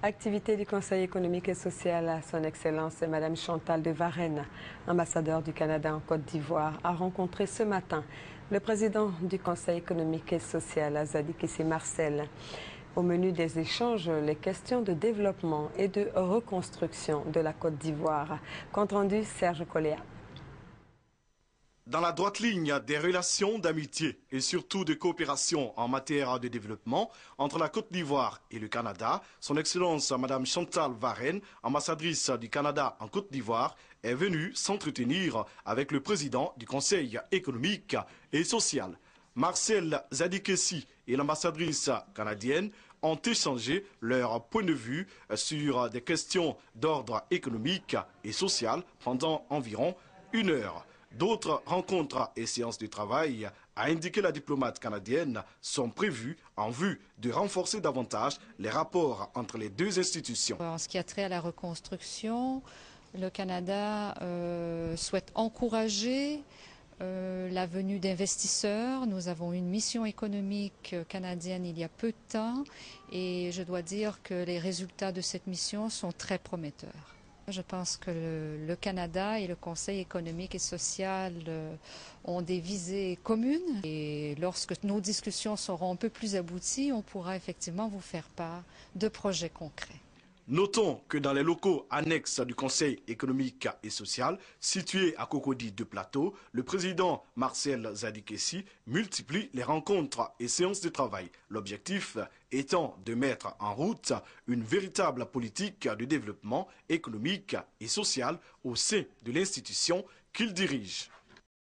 Activité du Conseil économique et social, son Excellence Madame Chantal de Varenne, ambassadeur du Canada en Côte d'Ivoire, a rencontré ce matin le président du Conseil économique et social, Zadikessi Marcel. Au menu des échanges, les questions de développement et de reconstruction de la Côte d'Ivoire. Compte rendu Serge Coléa. Dans la droite ligne des relations d'amitié et surtout de coopération en matière de développement entre la Côte d'Ivoire et le Canada, son Excellence Madame Chantal Varenne, ambassadrice du Canada en Côte d'Ivoire, est venue s'entretenir avec le président du Conseil économique et social. Marcel Zadikessi et l'ambassadrice canadienne ont échangé leur point de vue sur des questions d'ordre économique et social pendant environ 1 heure. D'autres rencontres et séances de travail, a indiqué la diplomate canadienne, sont prévues en vue de renforcer davantage les rapports entre les deux institutions. En ce qui a trait à la reconstruction, le Canada souhaite encourager la venue d'investisseurs. Nous avons une mission économique canadienne il y a peu de temps et je dois dire que les résultats de cette mission sont très prometteurs. Je pense que le Canada et le Conseil économique et social ont des visées communes et lorsque nos discussions seront un peu plus abouties, on pourra effectivement vous faire part de projets concrets. Notons que dans les locaux annexes du Conseil économique et social, situés à Cocody de Plateau, le président Marcel Zadikessi multiplie les rencontres et séances de travail. L'objectif étant de mettre en route une véritable politique de développement économique et social au sein de l'institution qu'il dirige.